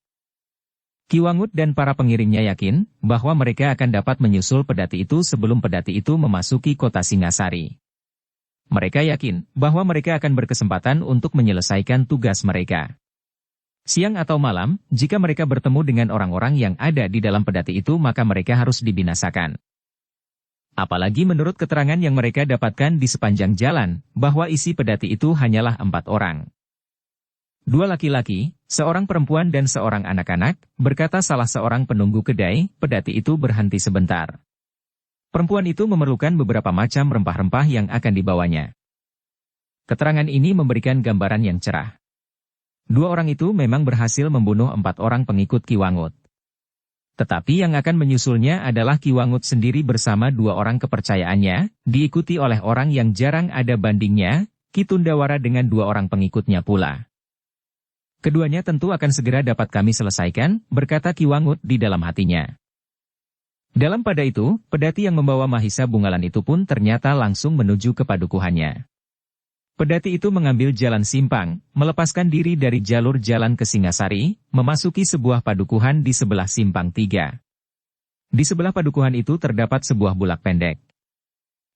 Ki Wangut dan para pengiringnya yakin bahwa mereka akan dapat menyusul pedati itu sebelum pedati itu memasuki kota Singasari. Mereka yakin bahwa mereka akan berkesempatan untuk menyelesaikan tugas mereka. Siang atau malam, jika mereka bertemu dengan orang-orang yang ada di dalam pedati itu maka mereka harus dibinasakan. Apalagi menurut keterangan yang mereka dapatkan di sepanjang jalan, bahwa isi pedati itu hanyalah 4 orang. 2 laki-laki, seorang perempuan dan seorang anak-anak, berkata salah seorang penunggu kedai, pedati itu berhenti sebentar. Perempuan itu memerlukan beberapa macam rempah-rempah yang akan dibawanya. Keterangan ini memberikan gambaran yang cerah. 2 orang itu memang berhasil membunuh 4 orang pengikut Ki Wangut. Tetapi yang akan menyusulnya adalah Ki Wangut sendiri bersama 2 orang kepercayaannya, diikuti oleh orang yang jarang ada bandingnya, Ki Tundawara dengan 2 orang pengikutnya pula. Keduanya tentu akan segera dapat kami selesaikan, berkata Ki Wangut di dalam hatinya. Dalam pada itu, pedati yang membawa Mahisa Bungalan itu pun ternyata langsung menuju ke padukuhannya. Pedati itu mengambil jalan simpang, melepaskan diri dari jalur jalan ke Singasari, memasuki sebuah padukuhan di sebelah simpang 3. Di sebelah padukuhan itu terdapat sebuah bulak pendek.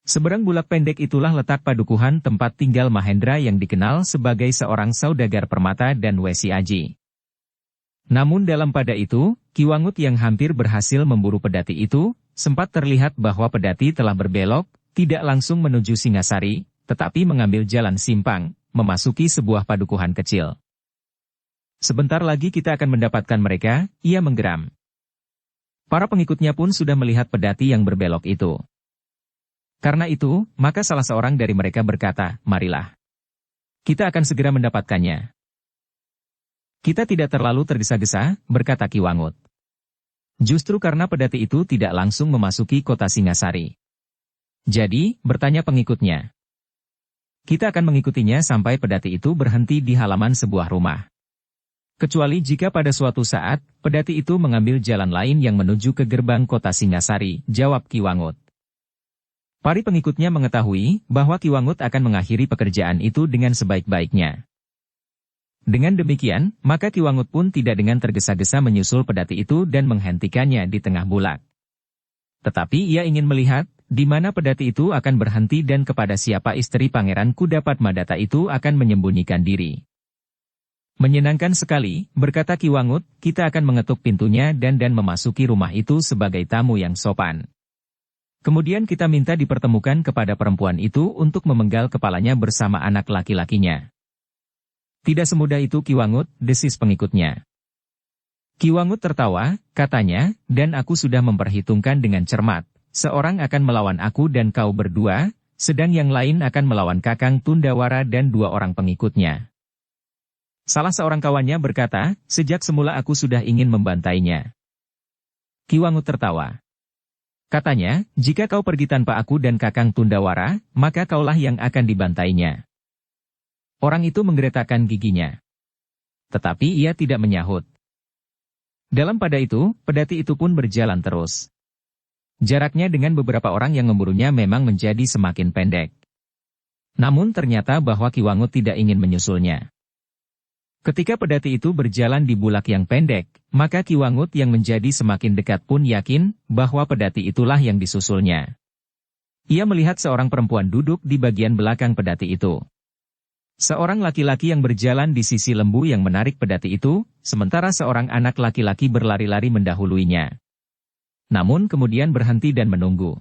Seberang bulak pendek itulah letak padukuhan tempat tinggal Mahendra yang dikenal sebagai seorang saudagar permata dan Wesi Aji. Namun dalam pada itu, Ki Wangut yang hampir berhasil memburu pedati itu, sempat terlihat bahwa pedati telah berbelok, tidak langsung menuju Singasari, tetapi mengambil jalan simpang, memasuki sebuah padukuhan kecil. Sebentar lagi kita akan mendapatkan mereka, ia menggeram. Para pengikutnya pun sudah melihat pedati yang berbelok itu. Karena itu, maka salah seorang dari mereka berkata, marilah. Kita akan segera mendapatkannya. Kita tidak terlalu tergesa-gesa, berkata Ki Wangut. Justru karena pedati itu tidak langsung memasuki kota Singasari. Jadi, bertanya pengikutnya. Kita akan mengikutinya sampai pedati itu berhenti di halaman sebuah rumah. Kecuali jika pada suatu saat, pedati itu mengambil jalan lain yang menuju ke gerbang kota Singasari, jawab Ki Wangut. Para pengikutnya mengetahui bahwa Ki Wangut akan mengakhiri pekerjaan itu dengan sebaik-baiknya. Dengan demikian, maka Ki Wangut pun tidak dengan tergesa-gesa menyusul pedati itu dan menghentikannya di tengah bulak. Tetapi ia ingin melihat, di mana pedati itu akan berhenti dan kepada siapa istri Pangeran Kudapadmadata itu akan menyembunyikan diri. Menyenangkan sekali, berkata Ki Wangut, kita akan mengetuk pintunya dan memasuki rumah itu sebagai tamu yang sopan. Kemudian kita minta dipertemukan kepada perempuan itu untuk memenggal kepalanya bersama anak laki-lakinya. Tidak semudah itu Ki Wangut, desis pengikutnya. Ki Wangut tertawa, katanya, dan aku sudah memperhitungkan dengan cermat, seorang akan melawan aku dan kau berdua, sedang yang lain akan melawan Kakang Tundawara dan 2 orang pengikutnya. Salah seorang kawannya berkata, sejak semula aku sudah ingin membantainya. Kiwangut tertawa. Katanya, jika kau pergi tanpa aku dan Kakang Tundawara, maka kaulah yang akan dibantainya. Orang itu menggeretakkan giginya. Tetapi ia tidak menyahut. Dalam pada itu, pedati itu pun berjalan terus. Jaraknya dengan beberapa orang yang memburunya memang menjadi semakin pendek. Namun ternyata bahwa Kiwangut tidak ingin menyusulnya. Ketika pedati itu berjalan di bulak yang pendek, maka Kiwangut yang menjadi semakin dekat pun yakin bahwa pedati itulah yang disusulnya. Ia melihat seorang perempuan duduk di bagian belakang pedati itu. Seorang laki-laki yang berjalan di sisi lembu yang menarik pedati itu, sementara seorang anak laki-laki berlari-lari mendahuluinya. Namun kemudian berhenti dan menunggu.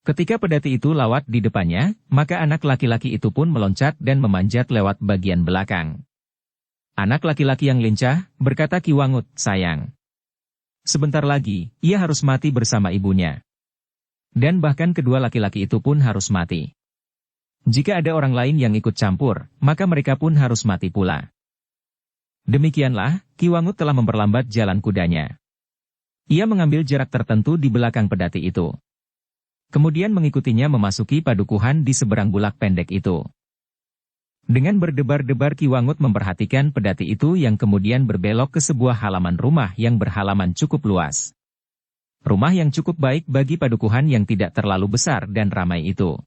Ketika pedati itu lewat di depannya, maka anak laki-laki itu pun meloncat dan memanjat lewat bagian belakang. Anak laki-laki yang lincah, berkata Kiwangut, sayang. Sebentar lagi, ia harus mati bersama ibunya. Dan bahkan kedua laki-laki itu pun harus mati. Jika ada orang lain yang ikut campur, maka mereka pun harus mati pula. Demikianlah, Kiwangut telah memperlambat jalan kudanya. Ia mengambil jarak tertentu di belakang pedati itu. Kemudian mengikutinya memasuki padukuhan di seberang bulak pendek itu. Dengan berdebar-debar Kiwangut memperhatikan pedati itu yang kemudian berbelok ke sebuah halaman rumah yang berhalaman cukup luas. Rumah yang cukup baik bagi padukuhan yang tidak terlalu besar dan ramai itu.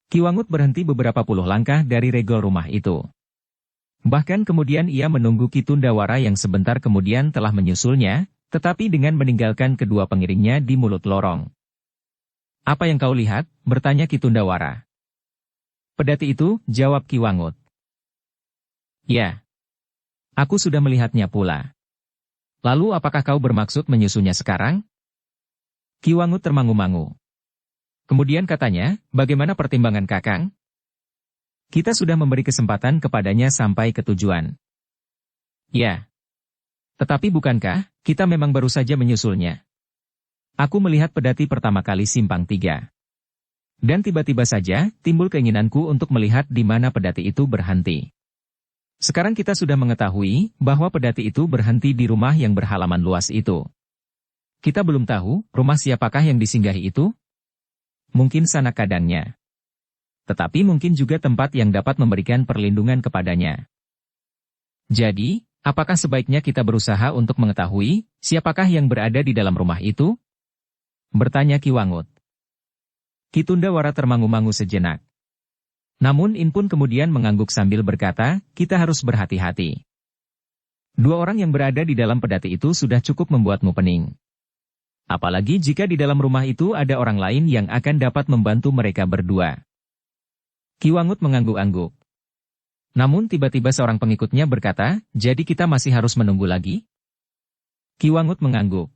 Kiwangut berhenti beberapa puluh langkah dari regol rumah itu. Bahkan kemudian ia menunggu Ki Tundawara yang sebentar kemudian telah menyusulnya, tetapi dengan meninggalkan kedua pengiringnya di mulut lorong. Apa yang kau lihat? Bertanya Ki Tundawara. Pedati itu, jawab Kiwangut. Ya. Aku sudah melihatnya pula. Lalu apakah kau bermaksud menyusunya sekarang? Kiwangut termangu-mangu. Kemudian katanya, bagaimana pertimbangan Kakang? Kita sudah memberi kesempatan kepadanya sampai ke tujuan. Ya. Tetapi bukankah, kita memang baru saja menyusulnya? Aku melihat pedati pertama kali simpang 3. Dan tiba-tiba saja, timbul keinginanku untuk melihat di mana pedati itu berhenti. Sekarang kita sudah mengetahui bahwa pedati itu berhenti di rumah yang berhalaman luas itu. Kita belum tahu, rumah siapakah yang disinggahi itu? Mungkin sanak kadangnya. Tetapi mungkin juga tempat yang dapat memberikan perlindungan kepadanya. Jadi, apakah sebaiknya kita berusaha untuk mengetahui, siapakah yang berada di dalam rumah itu? Bertanya Kiwangut. Ki Tundawara termangu-mangu sejenak. Namun In pun kemudian mengangguk sambil berkata, kita harus berhati-hati. 2 orang yang berada di dalam pedati itu sudah cukup membuatmu pening. Apalagi jika di dalam rumah itu ada orang lain yang akan dapat membantu mereka berdua. Kiwangut mengangguk-angguk. Namun tiba-tiba seorang pengikutnya berkata, jadi kita masih harus menunggu lagi? Kiwangut mengangguk.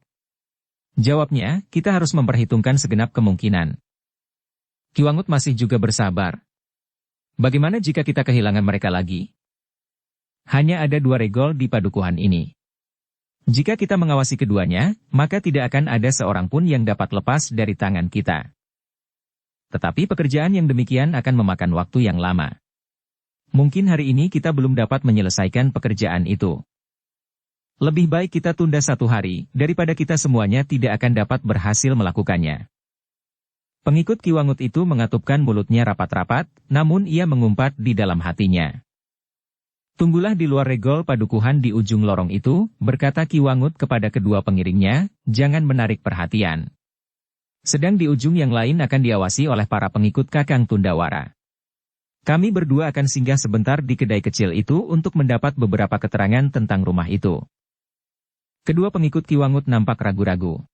Jawabnya, kita harus memperhitungkan segenap kemungkinan. Kiwangut masih juga bersabar. Bagaimana jika kita kehilangan mereka lagi? Hanya ada 2 regol di padukuhan ini. Jika kita mengawasi keduanya, maka tidak akan ada seorang pun yang dapat lepas dari tangan kita. Tetapi pekerjaan yang demikian akan memakan waktu yang lama. Mungkin hari ini kita belum dapat menyelesaikan pekerjaan itu. Lebih baik kita tunda 1 hari, daripada kita semuanya tidak akan dapat berhasil melakukannya. Pengikut Kiwangut itu mengatupkan mulutnya rapat-rapat, namun ia mengumpat di dalam hatinya. Tunggulah di luar regol padukuhan di ujung lorong itu, berkata Kiwangut kepada kedua pengiringnya, jangan menarik perhatian. Sedang di ujung yang lain akan diawasi oleh para pengikut Kakang Tundawara. Kami berdua akan singgah sebentar di kedai kecil itu untuk mendapat beberapa keterangan tentang rumah itu. Kedua pengikut Kiwangut nampak ragu-ragu.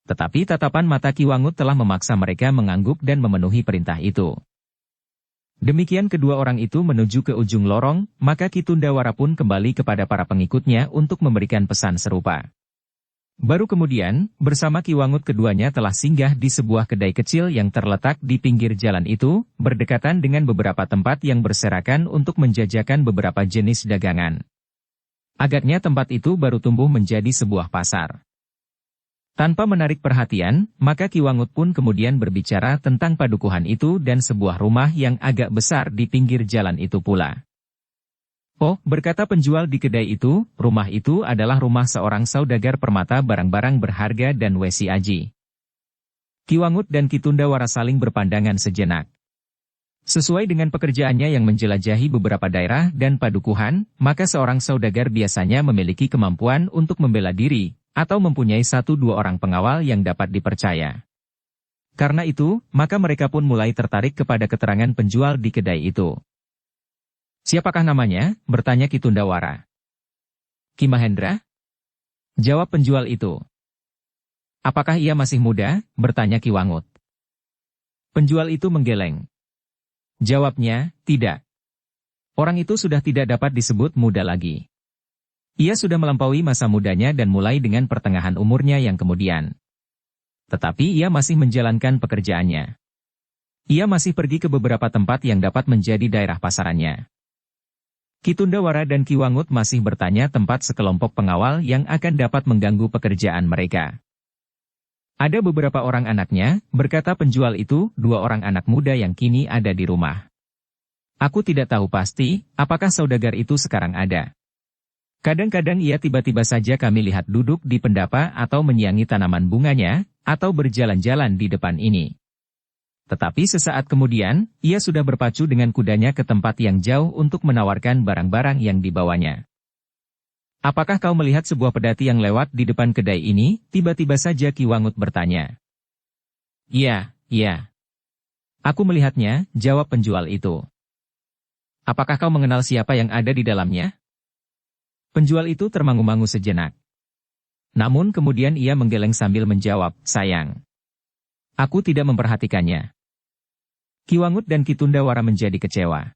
Tetapi tatapan mata Kiwangut telah memaksa mereka mengangguk dan memenuhi perintah itu. Demikian kedua orang itu menuju ke ujung lorong, maka Ki Tundawara pun kembali kepada para pengikutnya untuk memberikan pesan serupa. Baru kemudian, bersama Kiwangut keduanya telah singgah di sebuah kedai kecil yang terletak di pinggir jalan itu, berdekatan dengan beberapa tempat yang berserakan untuk menjajakan beberapa jenis dagangan. Agaknya tempat itu baru tumbuh menjadi sebuah pasar. Tanpa menarik perhatian, maka Ki Wangut pun kemudian berbicara tentang padukuhan itu dan sebuah rumah yang agak besar di pinggir jalan itu pula. Oh, berkata penjual di kedai itu, rumah itu adalah rumah seorang saudagar permata barang-barang berharga dan Wesi Aji. Ki Wangut dan Ki Tundawara saling berpandangan sejenak. Sesuai dengan pekerjaannya yang menjelajahi beberapa daerah dan padukuhan, maka seorang saudagar biasanya memiliki kemampuan untuk membela diri, atau mempunyai 1-2 orang pengawal yang dapat dipercaya. Karena itu, maka mereka pun mulai tertarik kepada keterangan penjual di kedai itu. Siapakah namanya? Bertanya Ki Tundawara. Ki Mahendra? Jawab penjual itu. Apakah ia masih muda? Bertanya Ki Wangut. Penjual itu menggeleng. Jawabnya, tidak. Orang itu sudah tidak dapat disebut muda lagi. Ia sudah melampaui masa mudanya dan mulai dengan pertengahan umurnya yang kemudian. Tetapi ia masih menjalankan pekerjaannya. Ia masih pergi ke beberapa tempat yang dapat menjadi daerah pasarannya. Ki Tundawara dan Ki Wangut masih bertanya tempat sekelompok pengawal yang akan dapat mengganggu pekerjaan mereka. Ada beberapa orang anaknya, berkata penjual itu, 2 orang anak muda yang kini ada di rumah. Aku tidak tahu pasti, apakah saudagar itu sekarang ada. Kadang-kadang ia tiba-tiba saja kami lihat duduk di pendapa atau menyiangi tanaman bunganya, atau berjalan-jalan di depan ini. Tetapi sesaat kemudian, ia sudah berpacu dengan kudanya ke tempat yang jauh untuk menawarkan barang-barang yang dibawanya. Apakah kau melihat sebuah pedati yang lewat di depan kedai ini? Tiba-tiba saja Ki Wangut bertanya. Iya, iya. Aku melihatnya, jawab penjual itu. Apakah kau mengenal siapa yang ada di dalamnya? Penjual itu termangu-mangu sejenak. Namun kemudian ia menggeleng sambil menjawab, sayang. Aku tidak memperhatikannya. Ki Wangut dan Ki Tundawara menjadi kecewa.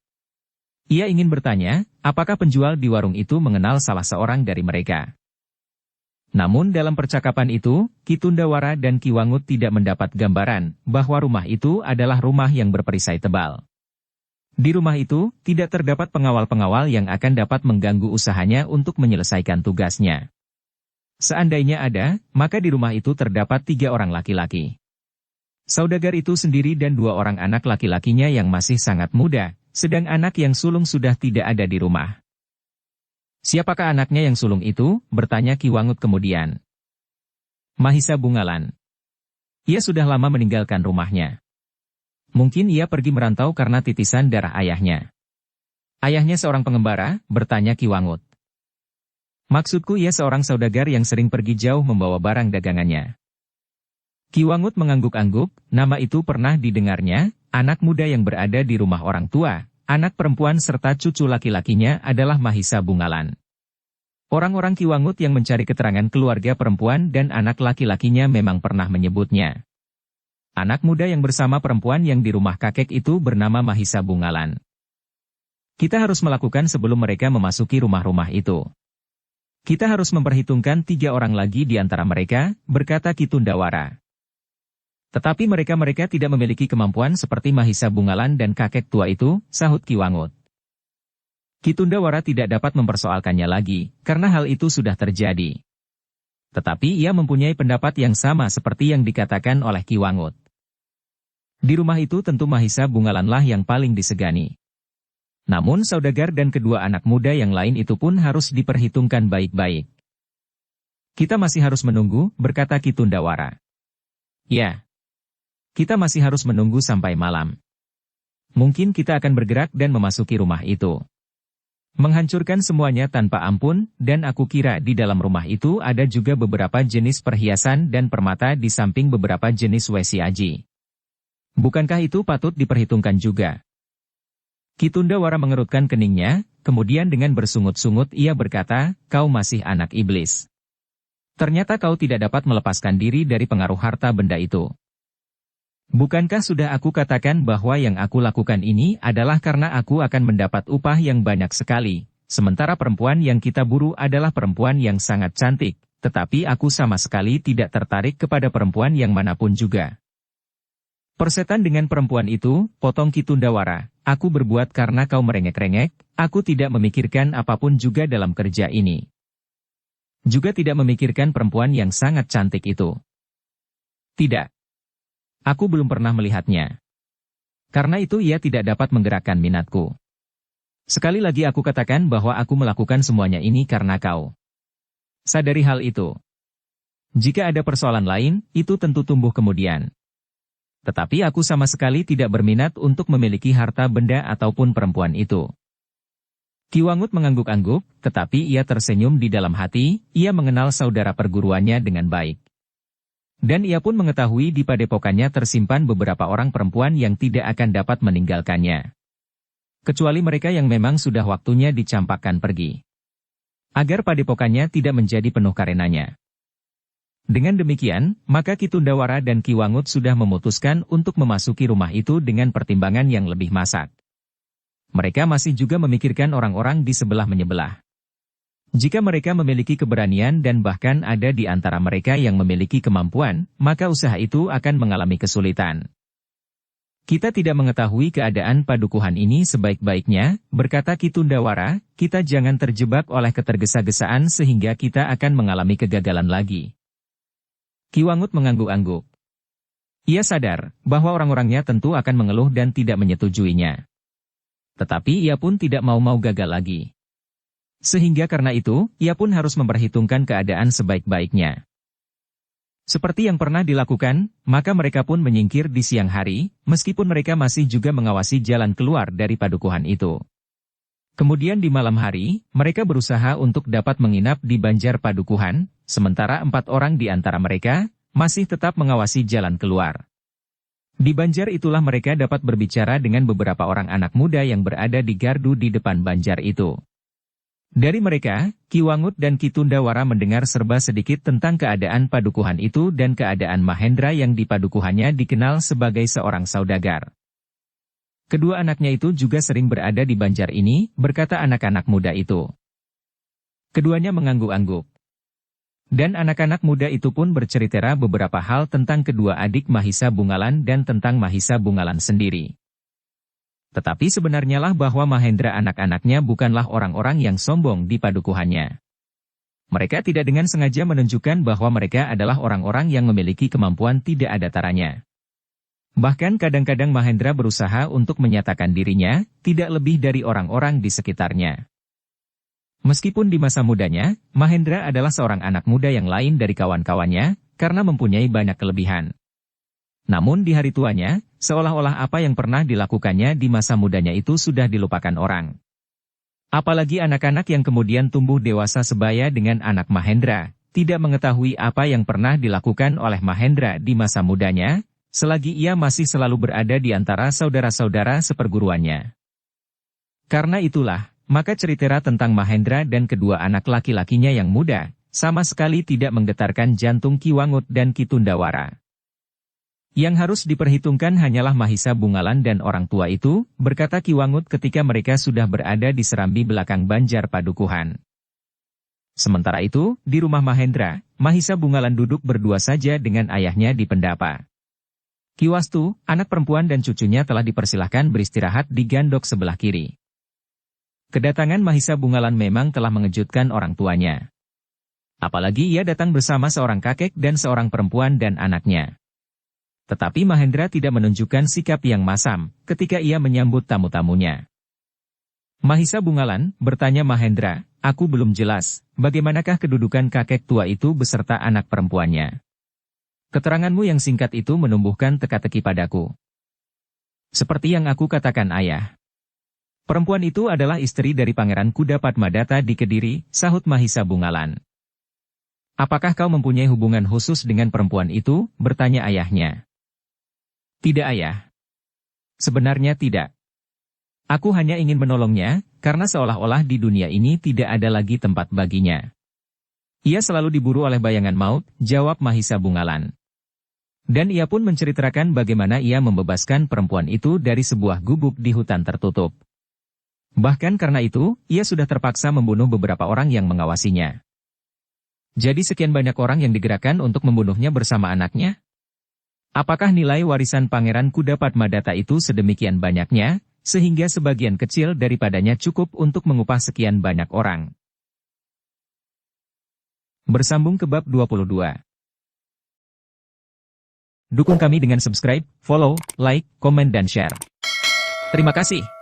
Ia ingin bertanya, apakah penjual di warung itu mengenal salah seorang dari mereka. Namun dalam percakapan itu, Ki Tundawara dan Ki Wangut tidak mendapat gambaran bahwa rumah itu adalah rumah yang berperisai tebal. Di rumah itu, tidak terdapat pengawal-pengawal yang akan dapat mengganggu usahanya untuk menyelesaikan tugasnya. Seandainya ada, maka di rumah itu terdapat 3 orang laki-laki. Saudagar itu sendiri dan 2 orang anak laki-lakinya yang masih sangat muda, sedang anak yang sulung sudah tidak ada di rumah. Siapakah anaknya yang sulung itu? Bertanya Ki Wangut kemudian. Mahisa Bungalan. Ia sudah lama meninggalkan rumahnya. Mungkin ia pergi merantau karena titisan darah ayahnya. Ayahnya seorang pengembara, bertanya Ki Wangut. Maksudku ia seorang saudagar yang sering pergi jauh membawa barang dagangannya. Ki Wangut mengangguk-angguk, nama itu pernah didengarnya, anak muda yang berada di rumah orang tua, anak perempuan serta cucu laki-lakinya adalah Mahisa Bungalan. Orang-orang Ki Wangut yang mencari keterangan keluarga perempuan dan anak laki-lakinya memang pernah menyebutnya. Anak muda yang bersama perempuan yang di rumah kakek itu bernama Mahisa Bungalan. Kita harus melakukan sebelum mereka memasuki rumah-rumah itu. Kita harus memperhitungkan 3 orang lagi di antara mereka, berkata Ki Tundawara. Tetapi mereka tidak memiliki kemampuan seperti Mahisa Bungalan dan kakek tua itu, sahut Ki Wangut. Ki Tundawara tidak dapat mempersoalkannya lagi, karena hal itu sudah terjadi. Tetapi ia mempunyai pendapat yang sama seperti yang dikatakan oleh Ki Wangut. Di rumah itu tentu Mahisa Bungalanlah yang paling disegani. Namun saudagar dan kedua anak muda yang lain itu pun harus diperhitungkan baik-baik. Kita masih harus menunggu, berkata Ki Tundawara. Ya. Kita masih harus menunggu sampai malam. Mungkin kita akan bergerak dan memasuki rumah itu. Menghancurkan semuanya tanpa ampun, dan aku kira di dalam rumah itu ada juga beberapa jenis perhiasan dan permata di samping beberapa jenis Wesi Aji. Bukankah itu patut diperhitungkan juga? Ki Tundawara mengerutkan keningnya, kemudian dengan bersungut-sungut ia berkata, kau masih anak iblis. Ternyata kau tidak dapat melepaskan diri dari pengaruh harta benda itu. Bukankah sudah aku katakan bahwa yang aku lakukan ini adalah karena aku akan mendapat upah yang banyak sekali, sementara perempuan yang kita buru adalah perempuan yang sangat cantik, tetapi aku sama sekali tidak tertarik kepada perempuan yang manapun juga. Persetan dengan perempuan itu, potong Ki Tundawara, aku berbuat karena kau merengek-rengek, aku tidak memikirkan apapun juga dalam kerja ini. Juga tidak memikirkan perempuan yang sangat cantik itu. Tidak. Aku belum pernah melihatnya. Karena itu ia tidak dapat menggerakkan minatku. Sekali lagi aku katakan bahwa aku melakukan semuanya ini karena kau. Sadari hal itu. Jika ada persoalan lain, itu tentu tumbuh kemudian. Tetapi aku sama sekali tidak berminat untuk memiliki harta benda ataupun perempuan itu. Ki Wangut mengangguk-angguk, tetapi ia tersenyum di dalam hati, ia mengenal saudara perguruannya dengan baik. Dan ia pun mengetahui di padepokannya tersimpan beberapa orang perempuan yang tidak akan dapat meninggalkannya. Kecuali mereka yang memang sudah waktunya dicampakkan pergi. Agar padepokannya tidak menjadi penuh karenanya. Dengan demikian, maka Ki Tundawara dan Ki Wangut sudah memutuskan untuk memasuki rumah itu dengan pertimbangan yang lebih masak. Mereka masih juga memikirkan orang-orang di sebelah menyebelah. Jika mereka memiliki keberanian dan bahkan ada di antara mereka yang memiliki kemampuan, maka usaha itu akan mengalami kesulitan. Kita tidak mengetahui keadaan padukuhan ini sebaik-baiknya, berkata Ki Tundawara, kita jangan terjebak oleh ketergesa-gesaan sehingga kita akan mengalami kegagalan lagi. Ki Wangut mengangguk-angguk. Ia sadar bahwa orang-orangnya tentu akan mengeluh dan tidak menyetujuinya. Tetapi ia pun tidak mau gagal lagi. Sehingga karena itu, ia pun harus memperhitungkan keadaan sebaik-baiknya. Seperti yang pernah dilakukan, maka mereka pun menyingkir di siang hari, meskipun mereka masih juga mengawasi jalan keluar dari padukuhan itu. Kemudian di malam hari, mereka berusaha untuk dapat menginap di Banjar Padukuhan, sementara 4 orang di antara mereka masih tetap mengawasi jalan keluar. Di Banjar itulah mereka dapat berbicara dengan beberapa orang anak muda yang berada di gardu di depan Banjar itu. Dari mereka, Ki Wangut dan Ki Tundawara mendengar serba sedikit tentang keadaan padukuhan itu dan keadaan Mahendra yang di padukuhannya dikenal sebagai seorang saudagar. Kedua anaknya itu juga sering berada di Banjar ini, berkata anak-anak muda itu. Keduanya mengangguk-angguk. Dan anak-anak muda itu pun bercerita beberapa hal tentang kedua adik Mahisa Bungalan dan tentang Mahisa Bungalan sendiri. Tetapi sebenarnya lah bahwa Mahendra anak-anaknya bukanlah orang-orang yang sombong di padukuhannya. Mereka tidak dengan sengaja menunjukkan bahwa mereka adalah orang-orang yang memiliki kemampuan tidak ada taranya. Bahkan kadang-kadang Mahendra berusaha untuk menyatakan dirinya, tidak lebih dari orang-orang di sekitarnya. Meskipun di masa mudanya, Mahendra adalah seorang anak muda yang lain dari kawan-kawannya, karena mempunyai banyak kelebihan. Namun di hari tuanya, seolah-olah apa yang pernah dilakukannya di masa mudanya itu sudah dilupakan orang. Apalagi anak-anak yang kemudian tumbuh dewasa sebaya dengan anak Mahendra, tidak mengetahui apa yang pernah dilakukan oleh Mahendra di masa mudanya, selagi ia masih selalu berada di antara saudara-saudara seperguruannya. Karena itulah, maka cerita tentang Mahendra dan kedua anak laki-lakinya yang muda, sama sekali tidak menggetarkan jantung Ki Wangut dan Ki Tundawara. Yang harus diperhitungkan hanyalah Mahisa Bungalan dan orang tua itu, berkata Ki Wangut ketika mereka sudah berada di serambi belakang Banjar Padukuhan. Sementara itu, di rumah Mahendra, Mahisa Bungalan duduk berdua saja dengan ayahnya di pendapa. Ki Wastu, anak perempuan dan cucunya telah dipersilahkan beristirahat di gandok sebelah kiri. Kedatangan Mahisa Bungalan memang telah mengejutkan orang tuanya. Apalagi ia datang bersama seorang kakek dan seorang perempuan dan anaknya. Tetapi Mahendra tidak menunjukkan sikap yang masam ketika ia menyambut tamu-tamunya. Mahisa Bungalan, bertanya Mahendra, aku belum jelas, bagaimanakah kedudukan kakek tua itu beserta anak perempuannya? Keteranganmu yang singkat itu menumbuhkan teka-teki padaku. Seperti yang aku katakan ayah. Perempuan itu adalah istri dari Pangeran Kuda Padmadata di Kediri, sahut Mahisa Bungalan. Apakah kau mempunyai hubungan khusus dengan perempuan itu? Bertanya ayahnya. Tidak ayah. Sebenarnya tidak. Aku hanya ingin menolongnya, karena seolah-olah di dunia ini tidak ada lagi tempat baginya. Ia selalu diburu oleh bayangan maut, jawab Mahisa Bungalan. Dan ia pun menceritakan bagaimana ia membebaskan perempuan itu dari sebuah gubuk di hutan tertutup. Bahkan karena itu, ia sudah terpaksa membunuh beberapa orang yang mengawasinya. Jadi sekian banyak orang yang digerakkan untuk membunuhnya bersama anaknya? Apakah nilai warisan Pangeran Kuda Padmadata itu sedemikian banyaknya, sehingga sebagian kecil daripadanya cukup untuk mengupah sekian banyak orang? Bersambung ke bab 22. Dukung kami dengan subscribe, follow, like, komen dan share. Terima kasih.